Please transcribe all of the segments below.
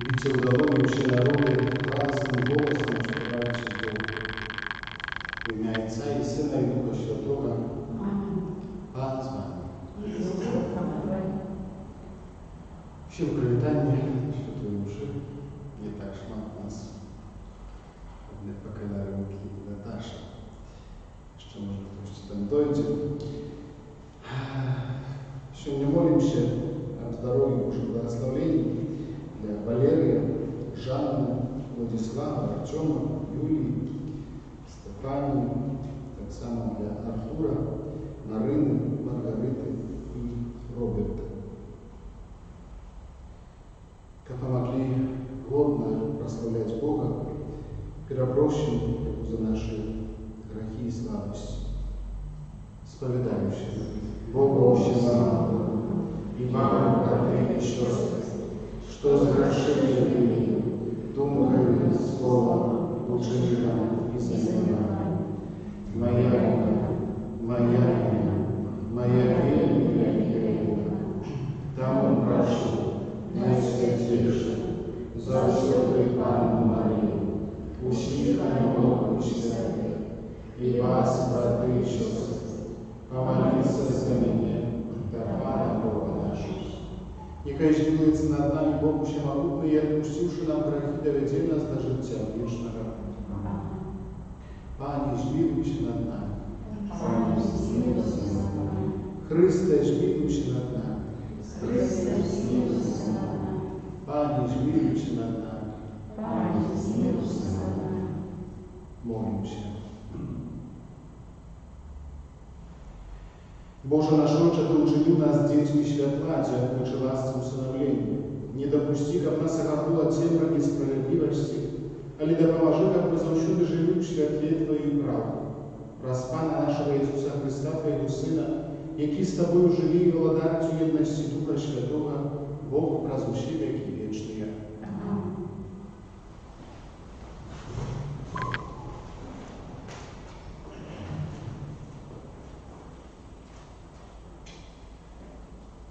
Widzę udowodnił się narody radosnym głosem śpiewającym Bogu. W imię Ojca i Syna i Ducha Świętego. Pan z Wami. Все в привитании, Świętej Mszy. Nie tak szmat nas. Nie покидає руки Наташа. Jeszcze może ktoś tam dojdzie. Сегодня молимся о здоровье Божьих благословений для Валерия, Жанны, Владислава, Артема, Юлии, Стефании, так само для Артура, Марины, Маргариты и Роберта. Как помогли годно прославлять Бога, перепрощим за наши грехи и слабости. Споведающие Богу всемогущему и вам, братья и сестры, что согрешили были думками, словом, учением и заниманием. Моя вина, моя вина, там он прошу, наисвятейший, за святую Панну Марию, усих ног святых, и вас, братья и сестры, помолиться за меня, да Пана Бога нашего. Niechaj zmiłuje nad nami Bogu Wszechmogący i odpuściwszy nam grzechy, dowiedzie nas do życia wiecznego. Panie, zmiłuj się nad nami. Chryste, zmiłuj się nad nami. Panie, zmiłuj się nad nami. Modlę się. Боже наш Отче, Ты учинил нас детьми światła, dziękując łasce усыновления. Не допусти, как нас охапнула темра несправедливости, але да поможи, как мы завсюду живем в światłе Твоей правды. Праз Пана нашего Иисуса Христа, Твоего Сына, який с Тобою живи и владарцу едности Духа Святого, Бог прозвучи веки вечные.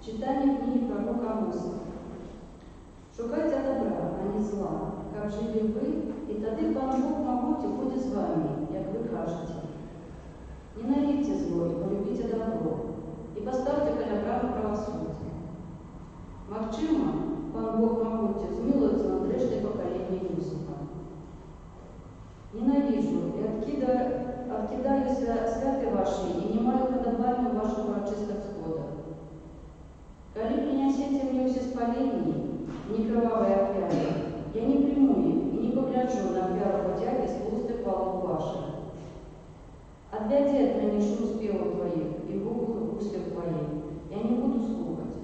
Читание книги пророка Амоса. Шукайте добра, а не зла, как жили вы, и тады Пан Бог могути будет с вами, як вы кажете. Ненавидьте зло и полюбите добро, и поставьте коля право правосудия. Магчима, Пан Бог могути, змилуется над рештой поколения Юсупа. Ненавижу и откидаю святы ваши, и не маю подобания вашего очистых схода. Коли принесете мне все спалений, не кровавые опяли, я не приму их и не погляжу на пяру потяги с пустых полов ваших. Отведи от меня шум спеву твоих и губах устьев твоих, я не буду слухать.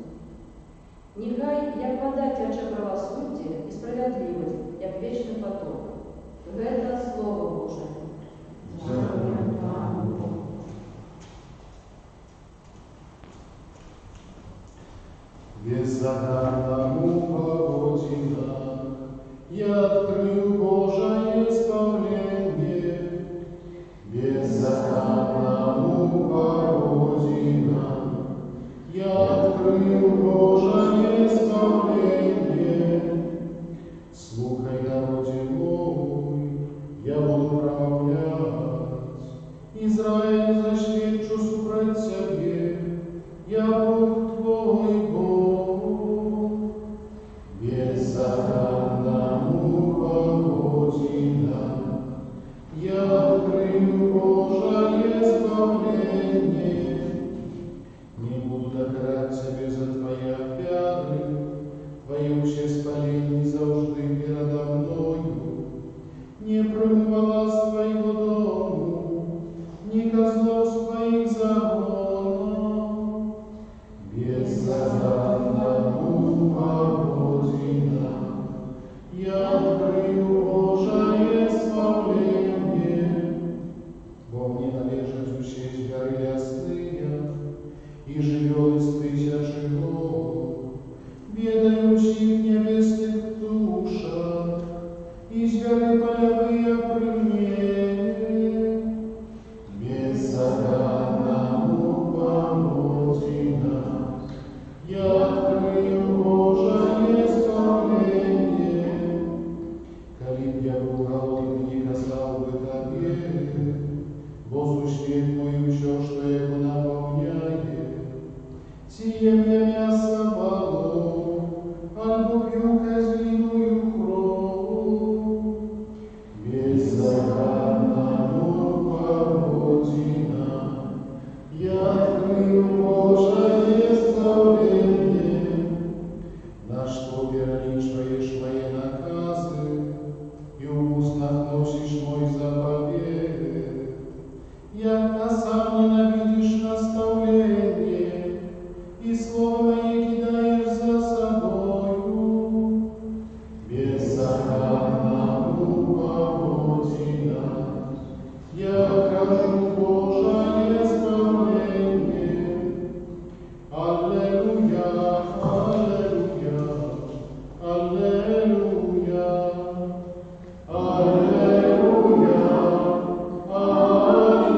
Нехай, як вода тече правосудие и справедливость, як вечный поток. Это Слово Божие. Беззаданному Богодина я открыл Божие исполнение. Беззаданному Богодина я открыл Божие исполнение. Слухай, народе мой, я буду промовлять. Израиль, защищу супроть себе, я Бог твой Бог. Беззаданному Богодина я открыл Божие исполнение. Не буду докарать тебе за твои опяты, твои все спаления завжди передо мною. Не промывала с твоего дому, ни козлов с твоих загонов. Беззаданному Богодина я открыл Божие исполнение. Бо мне належат учесть горы ясные, Господь мой, все, что его наполняет. Сие мне мясо полов, альбо пью козлиную кровь. Беззаконному погодина, я открою Божие избавление, на что величаешь мои наказы, и в устах носишь мой заповедь. Яко сам ненавидишь наставление, и слово мое кидаешь за собою. Беззаконному погодина, я окажу Божие избавление. Аллилуйя, аллилуйя, аллилуйя, аллилуйя,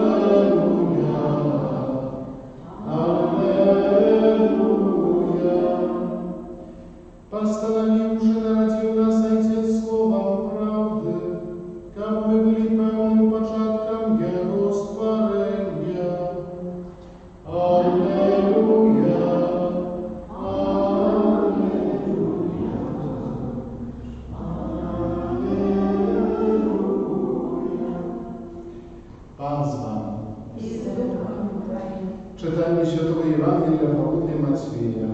аллилуйя. Постанови уже народил нас Отец словом правды, как мы были певным початком Его створения. Аллилуйя, аллилуйя, аллилуйя. Пан з вами. Czytanie Świętego Ewangelia według Macwieja.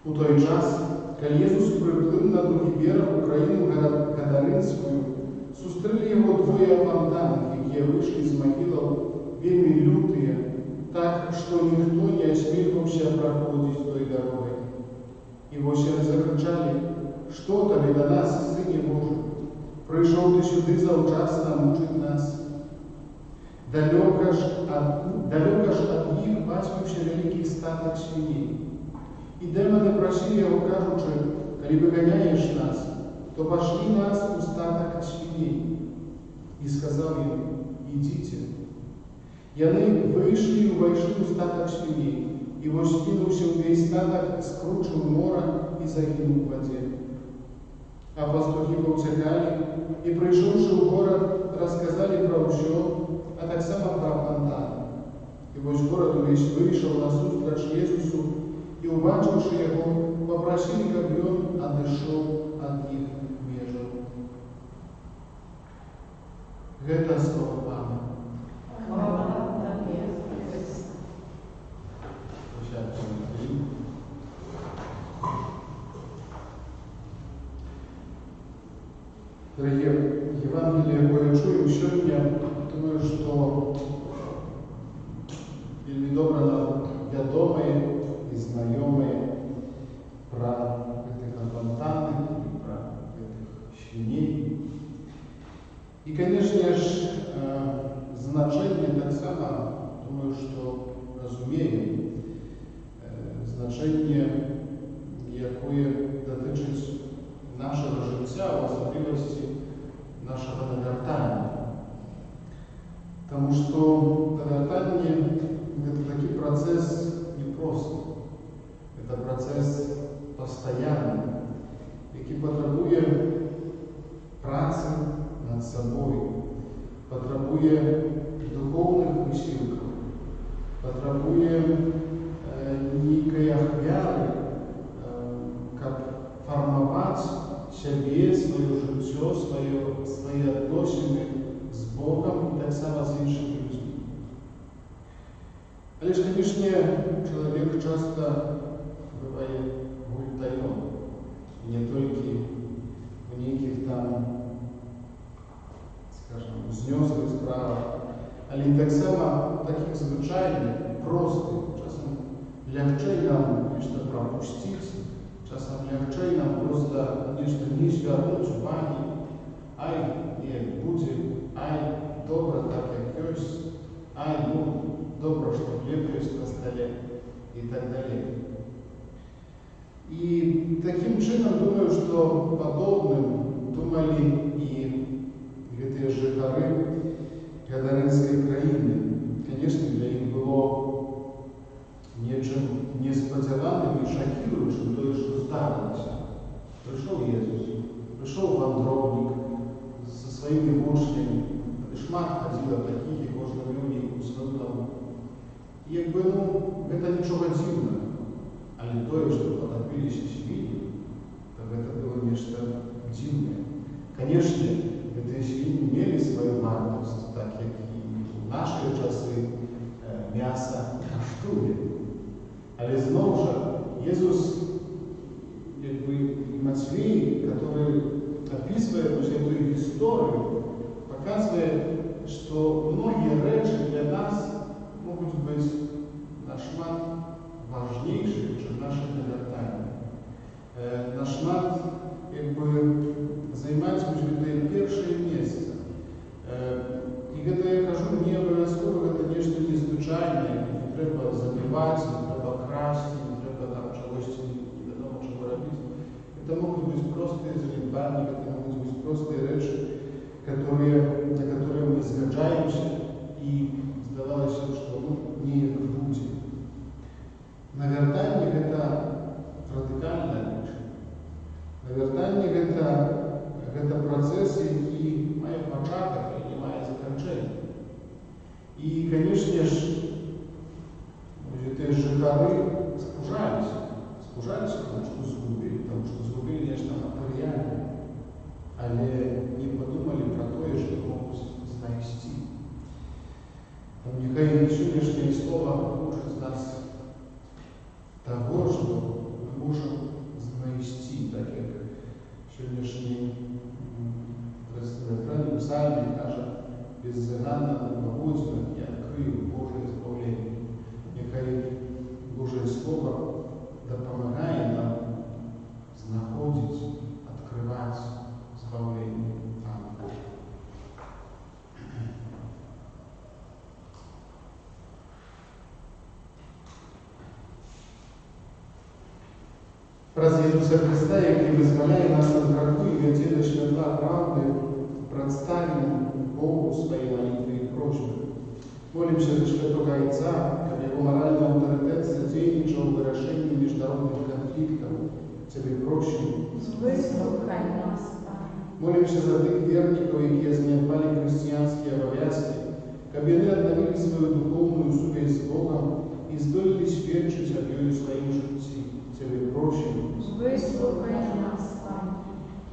У той час, коли Ісус приплив на другий берег Україну Гадаринську, зустріли його двоє опантаних, які вийшли з могил вельми лютые, так, що ніхто не осмілився проходити той дорогою. І ось закричали: «Що тобі до нас, Сині Божий? Прийшов ти сюди завчасно мучить нас». Далеко ж от них пасвився великий статок свиней. И демоны просили его, кажучи: «Коли выгоняешь нас, то пошли нас у статок свиней». И сказал им: «Идите». И они вышли и вошли у статок свиней. И вот скинулся весь статок, скручил мора и загинул в воде. А пастухи повтекали, и пришедши в город, рассказали про все, а так само про фонтан. И вот город весь вышел на сустрач Иисусу, и, убачивши его, попросили, как бы он отошел от них межу. Это слово Пана. Дорогие, Евангелие, якое чуем сегодня, думаю, что вельми добре нам відомі і знайомі про этих опантанных и про этих свиней. И, конечно же, значение так само, думаю, что разумеем, значение, якое дотичить нашего життя, в особливості нашего навертання. Потому что навертание – это такой процесс непростый. Это процесс постоянный, який потребує праці над собою, потребує духовних висілків, потребує некой ахвяри, как формовать себе, свое життя, свои отношения с Богом и так само с іншими людьми. Але ж, конечно, человек часто бывает гультайом, не только в неких там, скажем, взнесных справах, але и так само таких звичайных, простых, часом легче нам нечто пропустить, часом легче нам просто нечто не звернуть уваги, ай, не будет, ай, добре так, як есть, ай, ну, добре, что хлеб есть на столе и так далее. И таким чином, думаю, что подобным думали и эти жители Гадаринской краины. Конечно, для них было нечем несподіваним і шокируючим то, що сталося. Прийшов Ісус, прийшов вандровник зі своими учнями. Шмат ходила такі, кожна люди у свою науку. І якби, це нічого дивного. Але то, що потопилися свиньи, то это было нечто дивное. Конечно, эти свиньи имели свою вартость, так как и в наши часы мясо коштує. Але знову ж, Иисус, и Матфей, который описывает эту их историю, показывает, что многие речи для нас могут быть нашмат важнейшие, чем наши навертания. Нашмат займать первое место. И это я кажу, не обов'язково, это нечто незвичайне, не треба забивать, не треба красть, не треба там чогось невідомо чого робити. Это могут быть простые залипания, это могут быть простые речи, на которые мы згаджаемся и здавалось, что не будем. Навертание – это радикальная речь. Навертание – это процесс, який має початок і не має закінчення. І, звісно ж, ті жихари спужалися, тому що згубили нечто матеріальне, але не подумали про те, що можуть знайти. Нехай сьогоднішнє слово учить нас того, що ми можемо знайти, так як сьогоднішній представитель псалмі каже, беззаганно благодійно і відкрию Боже збавлення. Нехай Боже Слово допомагає нам знаходити, відкривати збавлення. Амінь. Раз Ісуса Христа, який визволяє нас від греху і від світла правди, представим Богу свои молитвы и просьбы. Молимся за Святого Отца, как его моральный авторитет содействовал выражению международных конфликтов. Тебе прощим. Выслухай нас, Молимся за тих верников, які занедбали христианские обовязки, как они обновили свою духовную связь с Богом и здолели свідчить об ее своим житті. Тебе прощим. Выслухай нас,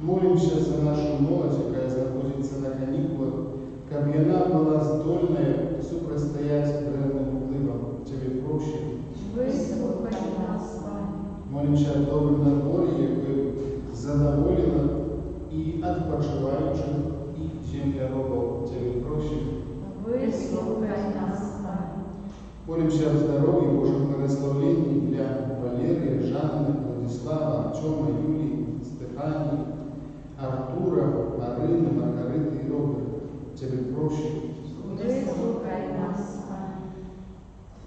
Молимся за нашу молодь, яка знаходиться на канікулах, щоб вона була здольна супростоять древним впливам. Тебе прощим. Выслухай нас, Молимся о добром наборе, який задоволено і відпочиваючих, і землеробов. Тебе прощим. Выслухай нас, Молимся о здоровье, Божьем благословении для Валерии, Жанны, Владислава, Артема, Юлии, Стефании, Артура, Марины, Маргариты и Роберта. Тебе прощим. Выслухай нас,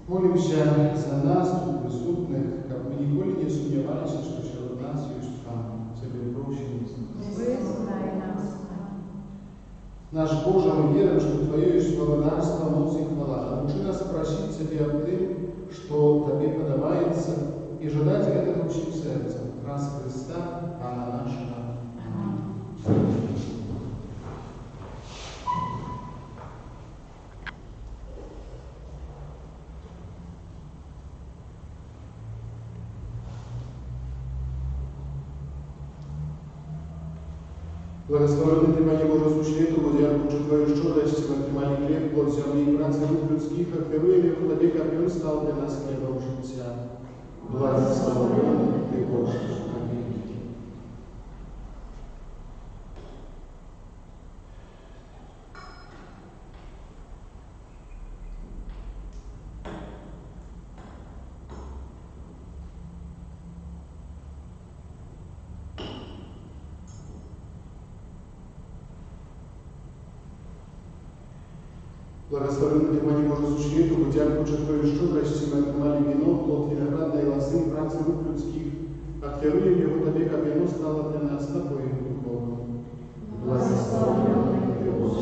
Молимся за нас, тут присутних, как мы ніколи не сумнівалися, що серед нас є Пан. Тебе прощим. Выслухай нас, Наш Боже, мы верим, что Твое есть благодарство, моц и хвала. Научи нас просить Тебе об том, что Тебе подобается, и ждать этого всем сердцем. Раз Христа, Пана нашего. Аминь. Благословенный Ты, Пане Боже, существу, Богу, Твою щедрости, в отримании хлеб, плод земли и працы рук людских, как Ты в хлебе копьем стал для нас хлебом життя. Благословенный Ты, Боже. Аминь. Благословенный Ты, Пане Боже, существу, дякуючи Твоей щедрости, мы отримали вино, плод виноградной лозы, працы рук людских, актируем его Тебе, как вино стало для нас напоем духовным. Благословенный Ты, Боже.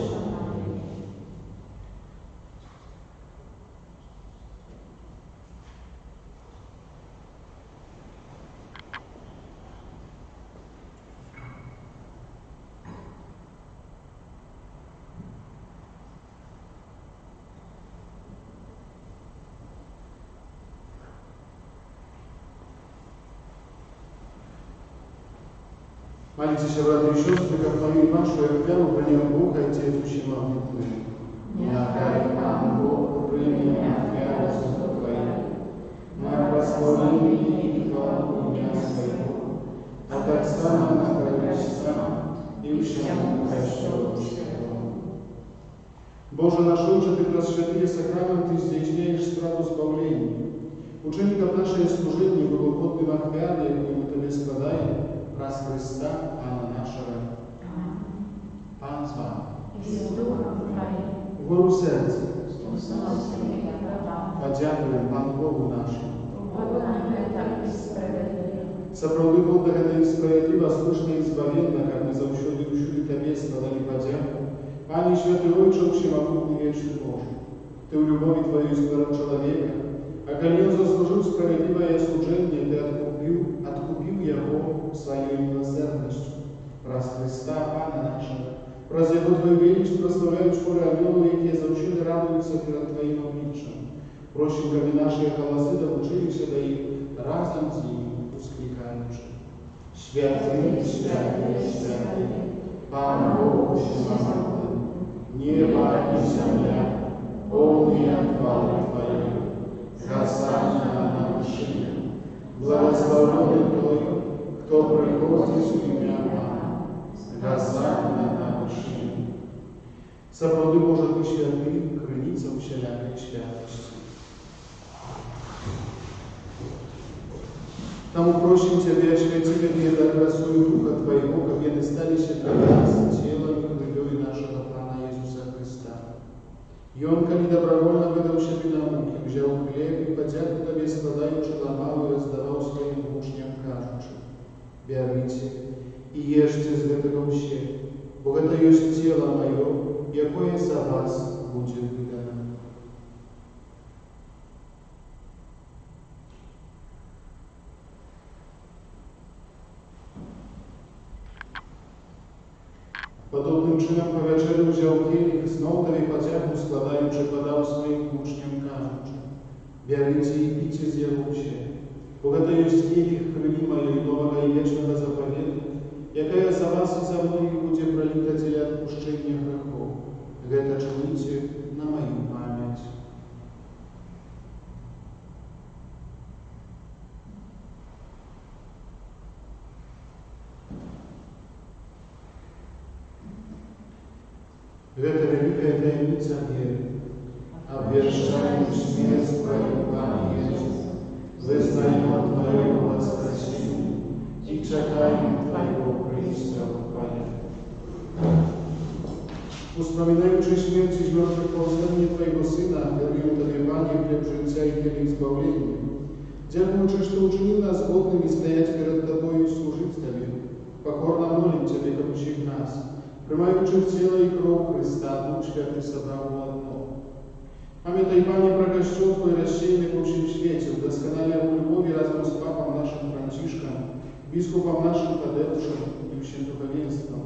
Молитесь, братья и сестры, как мою и вашу оферу принял Бог, Отец Всемогущий. Нехай Пан Бог прийме оферу Твою, на прославление и хвалу имя Своего, а так само на Христа и всему прощению Святому. Боже наш Отче, Ты просвятые сакрамент, Ты здійсняєш справу збавлення. Учеников наше служение в угодном охвяне, и мы Тебе складаем, раз Христа, Пана нашего. Пан с вами. І з Духом Твоїм, Вгору серця. усносимо я правда, Подякуємо Пану Богу нашому. Бога так і справедливо. Сапраўды благодарна и справедлива, слышно и избавенно, как мы завсёды учили Тебе, складали подяку. Пане Святый Отче, Всемогутный Вечный Боже, Ты в любови Твоей избрал человека, а коли он заслужил справедливое служение, Ты откупил его Своей милосердностью. Раз Христа, Пана нашего, раз Его Твою величие прославляют школы ангелов, які завсёды радуются перед Твоим обличием. Просим, как наши голосы доучились до их разом с ними, ускликаючи. Святый, святый, святый, Пан Бог Всемогутный, небо и земля, полные хвалы Твоей, Хосанна на вершине, благословенный Той, кто приходит в имя Пана, Хосанна на вершине. Сапраўды Боже, Ты святый, крыница всякой святости. Тому просим Тебя, освяти меня красою Духа Твоего, как они стали для нас телом и кровью нашего Пана Иисуса Христа. И Он, коли добровольно выдал себе на муки, взял хлеб и подяку Тебе складаючи, ломал и раздавал своим учням, кажучи: «Берите и ешьте з этого все, бо это есть тело Мое, якое за вас будет выдано». Подобным чином по вечеру взяв келих, знов Тобі подяку складаючи, подав своїм учням, кажучи: «Берите и пейте з його все, бо это есть келих крови Моей нового и вечного заповеда, якая за вас и за многих будет пролита для отпущения грехов. Это чините на мою память». Это великая таинница веры. Обвещаем смерть Твою, Пане Иисус, вызнаем Твоего воскресения и чекаем Твоего престолования. Вспоминаючи смерть из мертвых ползания Твоего Сына, веруем Тебе, Пане, хлеб життя и хлеб избавления. Дякуючи, что учинил нас годными стоять перед Тобою и служить Тебе, покорно молим Тебе, как учив нас, приймаючи в тіло і кров Христа, Дух Святий собрав у одно. Пам'ятай, Пане, про костюм Твой рассеянный по всем свете, вдосконаля в любови разом с Папом нашим Францишком, Біскупом нашим Тадеушем і всім духовенством.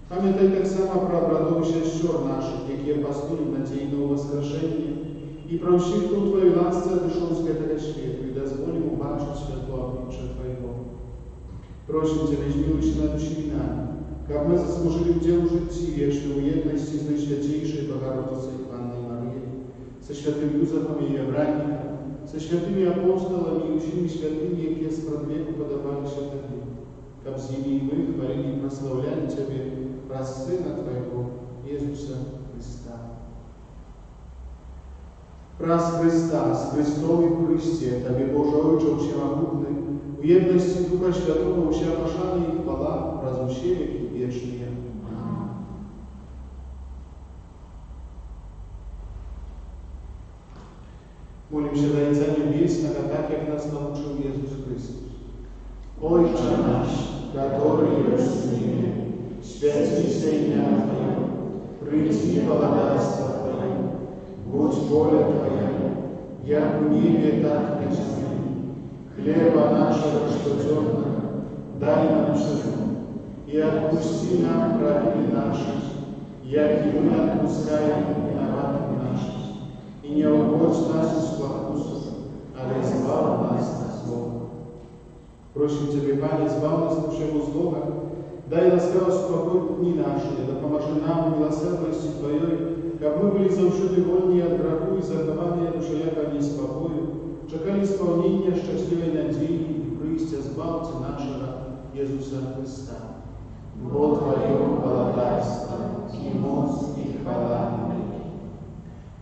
Пам'ятай так само про братов і сестер наших, які апостолів надійного воскрешення, і про всіх, хто Твою ласці дійшов з этого світу, і дозволим убачити святло обличчя Твоего. Просим Тебя, измилуйся над всеми нами, как мы заслужили в делу житті вечной уедности с Наисвятейшей Богородицей Панной Марией, со святым Юзефом и Евраником, со святыми апостолами и всеми святыми, які спрадлеку подобались Тебе, как с ними и мы хвалили и прославляли Тебе, раз Сына Твоего, Иисуса Христа. Раз Христа, с Христом и в Христе, Тебе, Боже Отче Всемогутный, в едности Духа Святого вся пошана и хвала, размщение и вечные. Молимся до Отца Небесного, так, как нас научил Иисус Христос. Отче наш, который есть в небе, святится имя Твое, приди благодатство Твое, будь воля Твоя, як в небе, так и на земле. Хлеба нашего штодневного дай нам сегодня, и отпусти нам праведные наши, як и мы отпускаем виноватым нашим. И не уводь нас в искусство, а избавь нас от злого. Просим Тебя, Пане, избавь нас от всего злого, Дай ласкаво спокой дни наши, да поможи нам милосердностью Твоей, как мы были завжди вольні от греху и закованы душеляка неспокою, чекали исполнения счастливой надеи и прийстя Збавцы нашего Иисуса Христа. Бо Твое благодарство, и моц, и хвала.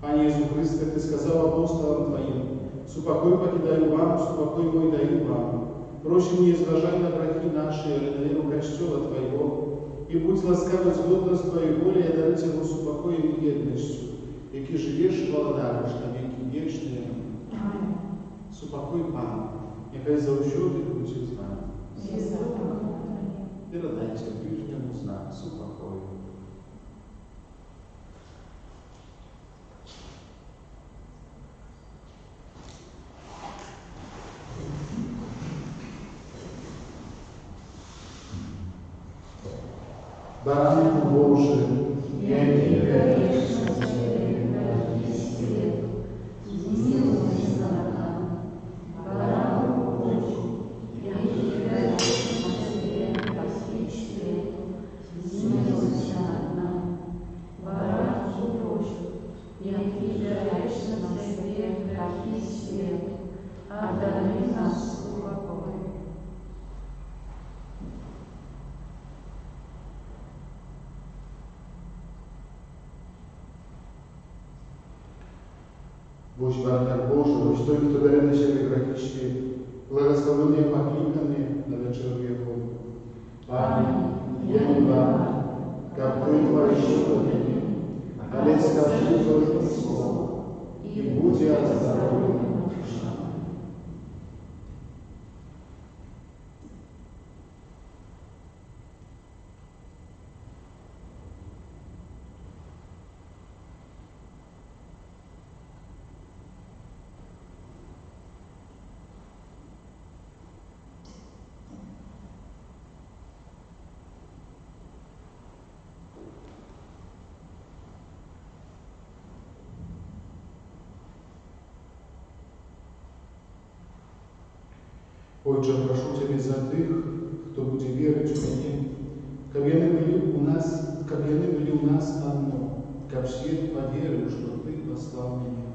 Пане Иисус Христе, Ты сказал апостолам Твоим: «Супокой покидаю вам, супокой мой даю вам. Просим, не изважай на грехи наши, или на веру Костела Твоего, и будь ласкавый згодно с Твоей волей, и дарить его супокоем и едностью, яки живешь и владаешь на веки вечные. Супокой Пан, нехай завжди буде з нами. Передайте ближнему знак супокою. Баранку Божий, Яки грешно грехи свет, милуйся над нами. Баранку Божий, яки грешно грехи свет, милуйся над нами. Баранку Божий, яки грешно грехи свет, одари нас упокоем. Будь вартар Божий, будь той, хто бере на себе грехи світу, благословений покликаний на вечір віку. Пане, я не вам, как Ты творишь меня, але скажи только слово, и будь я здоровым. Отче, прошу Тебя за тих, хто буде вірити в мене, каб яны были у нас одно, каб свет поверил, что Ты послал меня.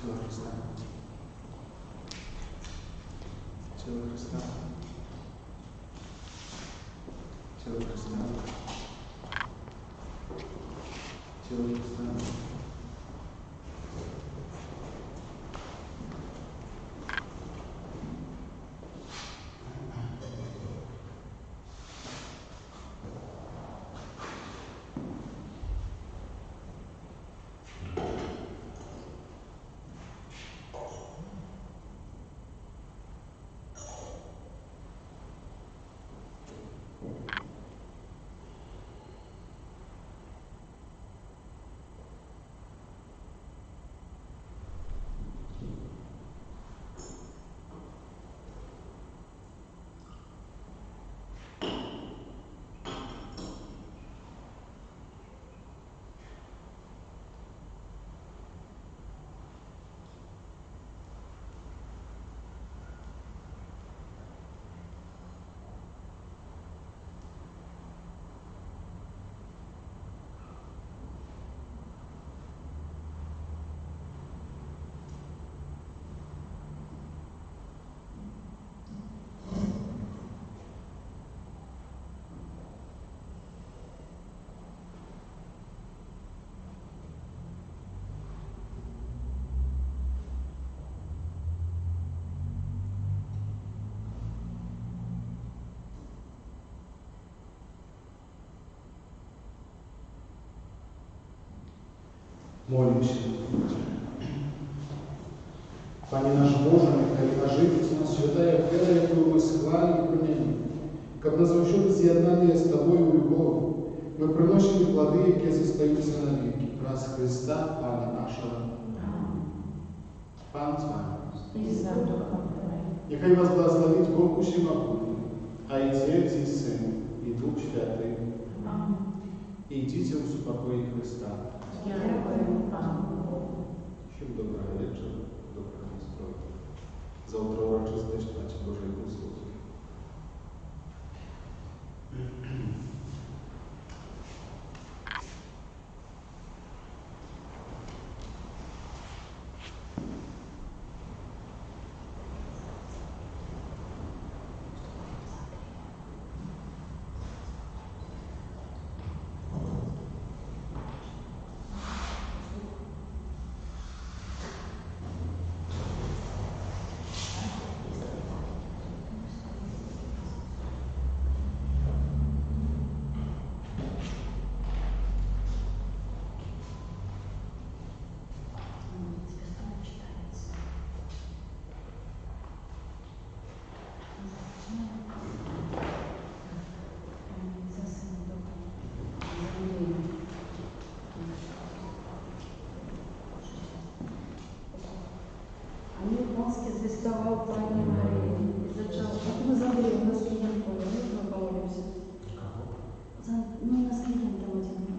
Тело Христа. Тело Христа. Тело Христа. Тело Христа. Молимся. Пане наш Боже, нехай оживить нас святая вера, яку ми схвалі і прийняли. Как нас завжди з'єднання з Тобою любов, ми приносимо плоди, які зостаються навіки. Раз Христа, Пана нашого. Пан з вами. Нехай вас благословить Бог Усемогутній, Отець і Син, і Дух Святий. Ідіть у супокої Христа. Дякуємо Пану Богу. Всім доброго вечора, доброго настрою. Завтра урочисте читати Божої Слово. Ангел Панський звіставав Пані Марії і зачав. Ми з Андрієм